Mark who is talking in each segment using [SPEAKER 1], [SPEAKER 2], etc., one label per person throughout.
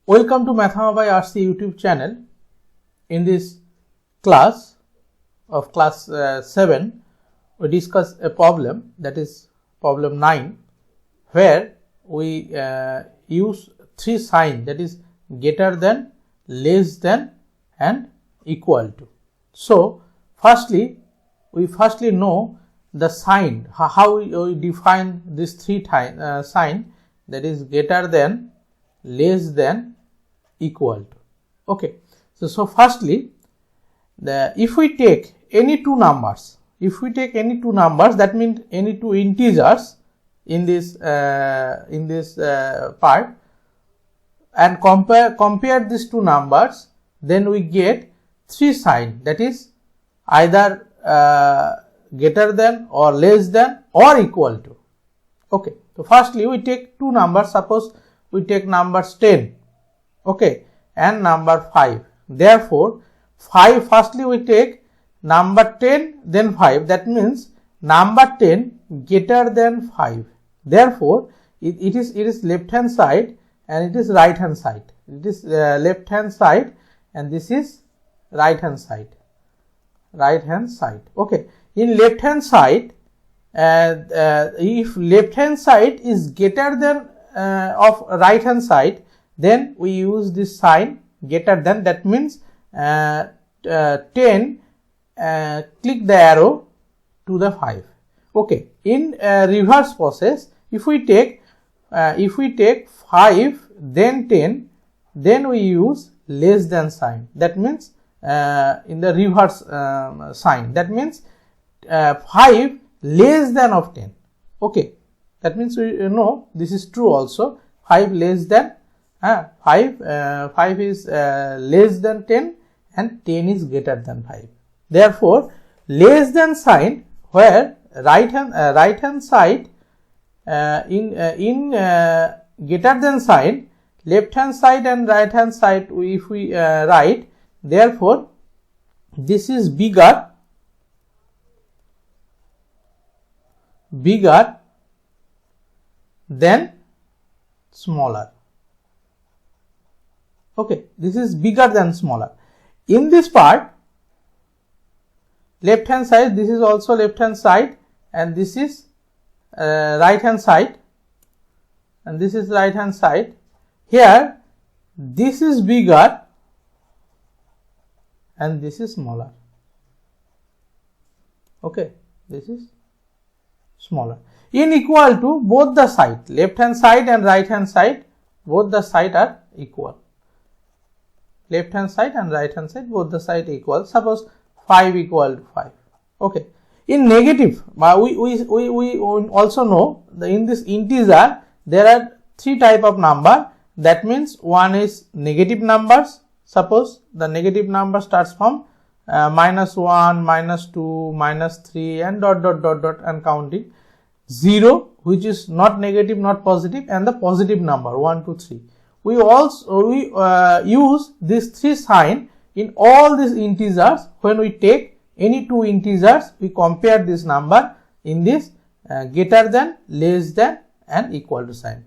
[SPEAKER 1] Welcome to Mathema by RC YouTube channel. In this class of class 7, we discuss a problem, that is problem 9, where we use three signs, that is greater than, less than and equal to. So we firstly know the sign, how we define these three sign, that is greater than, less than, equal to. Okay, so firstly, if we take any two numbers, that means any two integers in this part, and compare these two numbers, then we get three sign, that is either greater than or less than or equal to. Okay, so firstly we take two numbers. Suppose we take numbers 10, okay, and number 5. Therefore, firstly we take number 10, then 5. That means number 10 greater than 5. Therefore, it is left hand side and it is right hand side. It is left hand side and this is right hand side. Okay. In left hand side, if left hand side is greater than of right hand side, then we use this sign greater than. That means 10 click the arrow to the 5. Okay. In reverse process, if we take 5 then 10, then we use less than sign. That means in the reverse sign, that means 5 less than of 10. Okay, that means we know this is true also. 5 less than 5 is less than 10 and 10 is greater than 5. Therefore, less than sign, where right hand side in greater than sign, left hand side and right hand side if we write, therefore this is bigger than smaller. Okay, this is bigger than smaller. In this part, left hand side, this is also left hand side and this is right hand side and this is right hand side. Here this is bigger and this is smaller. Okay, this is smaller. In equal to, both the side, left hand side and right hand side, both the side are equal. Left hand side and right hand side, both the side equal. Suppose 5 equal to 5. Okay. In negative, we also know that in this integer there are three type of number. That means one is negative numbers. Suppose the negative number starts from -1, -2, -3 and dot and counting. 0, which is not negative, not positive, and the positive number 1, 2, 3. We use these three sign in all these integers. When we take any two integers, we compare this number in this greater than, less than and equal to sign.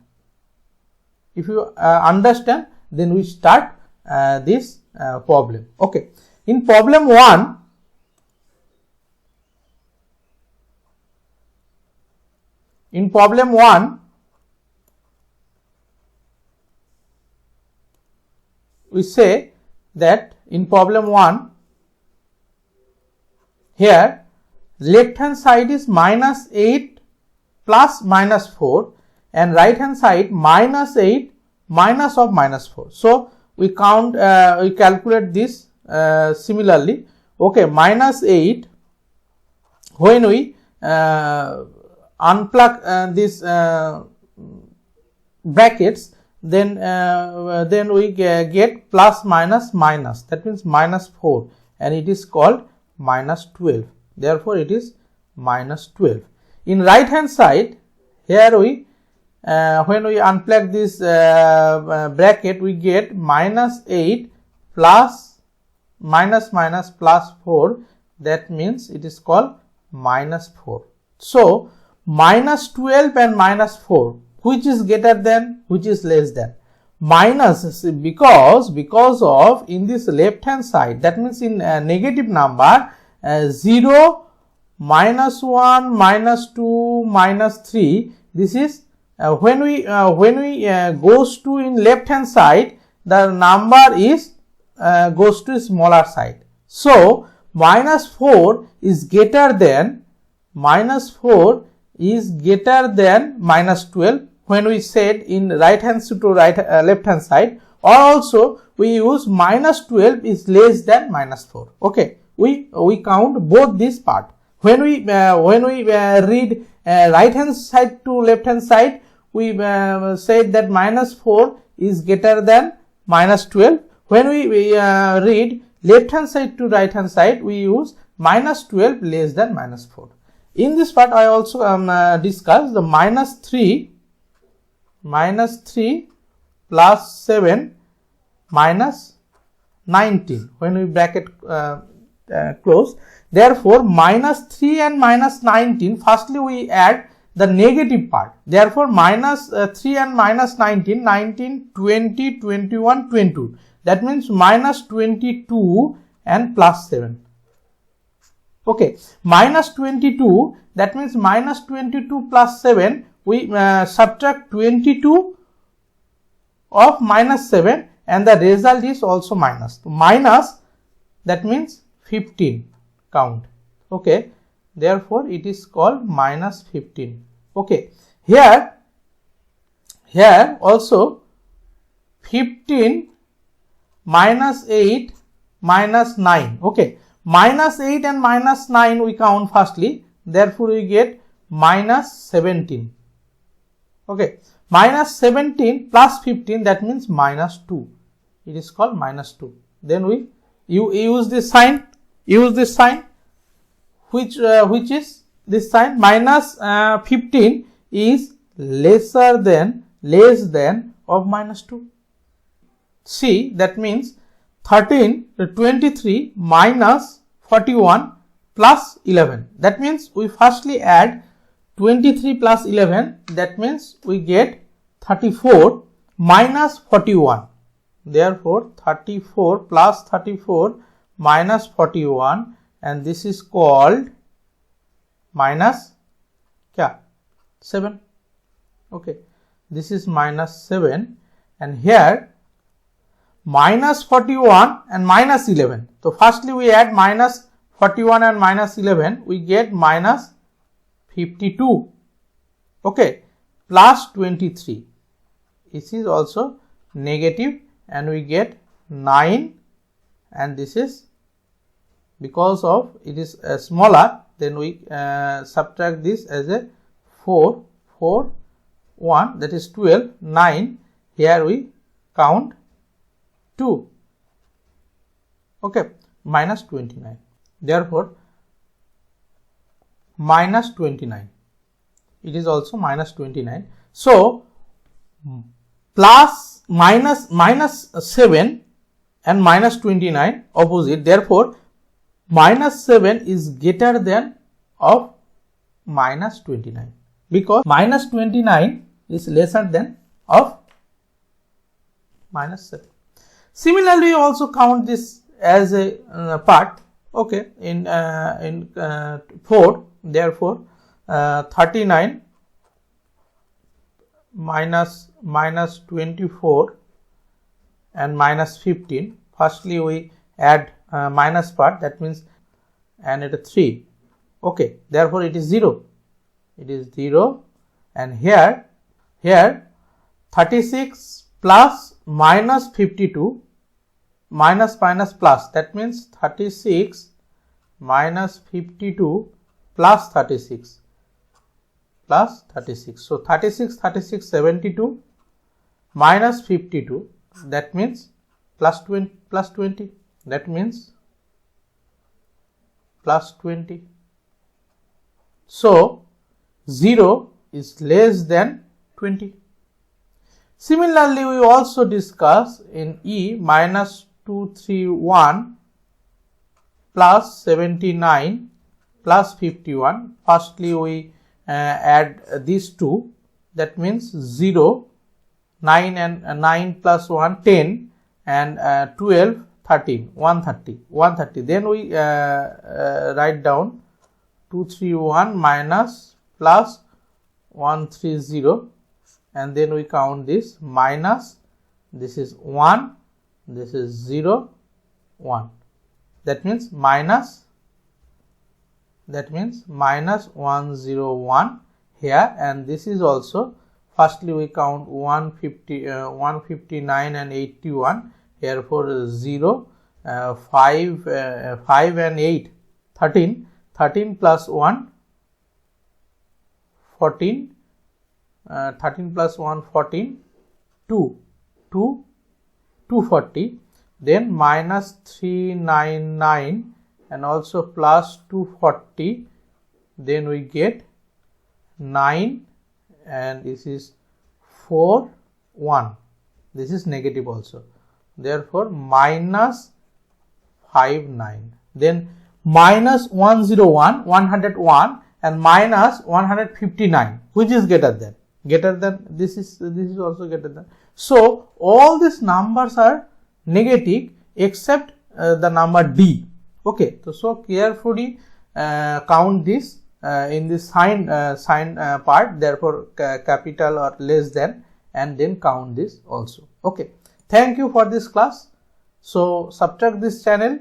[SPEAKER 1] If you understand, then we start this problem. Okay. In problem 1, we say that in problem 1, here left hand side is -8 plus -4 and right hand side -8 minus of -4. So we calculate this similarly. Okay, -8, when we unplug these brackets, then we get plus minus minus, that means -4, and it is called -12. Therefore, it is -12. In right hand side, here we when we unplug this bracket, we get -8 plus minus plus 4, that means it is called -4. So -12 and -4, which is greater than, which is less than? minus, because of in this left hand side, that means in negative number 0, minus 1, minus 2, minus 3, this is when we goes to in left hand side, the number is goes to smaller side. So minus 4 is greater than minus 12 when we said in right hand to left hand side, or also we use minus 12 is less than minus 4. Okay, we count both this part. When we read right hand side to left hand side, we said that minus 4 is greater than minus 12. When we read left hand side to right hand side, we use minus 12 less than minus 4. In this part, I also discuss the minus 3 plus 7 minus 19 when we bracket close. Therefore, minus 3 and minus 19, firstly we add the negative part. Therefore, minus 3 and minus 19, 19, 20, 21, 22. That means minus 22 and plus 7. Okay, minus 22, that means minus 22 plus 7, we subtract 22 of minus 7 and the result is also minus. Minus, that means 15 count. Okay, therefore it is called minus 15. Okay, here also 15 minus 8 minus 9. Okay, minus 8 and minus 9 we count firstly, therefore we get minus 17. Okay, minus 17 plus 15, that means minus 2. It is called minus 2. Then we use this sign. Which is this sign. Minus 15 is less than of minus 2. See, that means 23 minus 41 plus 11. That means we firstly add 23 plus 11, that means we get 34 minus 41. Therefore, 34 plus 34 minus 41, and this is called minus 7. Okay, this is minus 7, and here minus 41 and minus 11. So, firstly we add minus 41 and minus 11, we get minus 52. Okay, plus 23. This is also negative, and we get 9, and this is because of it is smaller, then we subtract this as a 4, 1, that is 12, 9. Here we count 2. Okay, minus 29. Therefore, minus 29. It is also minus 29. So, plus minus 7 and minus 29 opposite. Therefore, minus 7 is greater than of minus 29, because minus 29 is lesser than of minus 7. Similarly, you also count this as a part. Okay, in 4, therefore 39 minus 24 and minus 15. Firstly, we add minus part, that means, and it is 3. Okay, therefore it is 0. It is 0, and here 36 plus minus 52 minus plus, that means 36 minus 52 plus 36 plus 36. So, 36 72 minus 52, that means plus 20, that means plus 20. So, 0 is less than 20. Similarly, we also discuss in E minus 231 plus 79 plus 51. Firstly, we add these two, that means 0 9 and 9 plus 1 10 and 12 13 130. Then we write down 231 minus plus 130, and then we count this minus, this is 1, this is 0 1, that means minus 101 here, and this is also, firstly we count 159 and 81, therefore 0 5 and 8 13 plus 1 14 13 plus 1 14 240, then minus 399 and also plus 240, then we get 9 and this is 4 1, this is negative also, therefore minus 59, then minus 101 101 and minus 159, which is greater than this is also greater than. So all these numbers are negative except the number D. Okay, so carefully count this in the sign part, therefore capital or less than, and then count this also. Okay, thank you for this class. So subtract this channel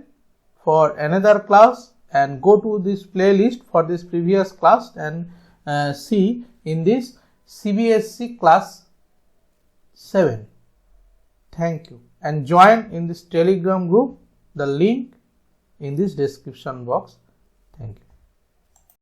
[SPEAKER 1] for another class and go to this playlist for this previous class and see in this CBSE class 7. Thank you, and join in this Telegram group, the link in this description box. Thank you.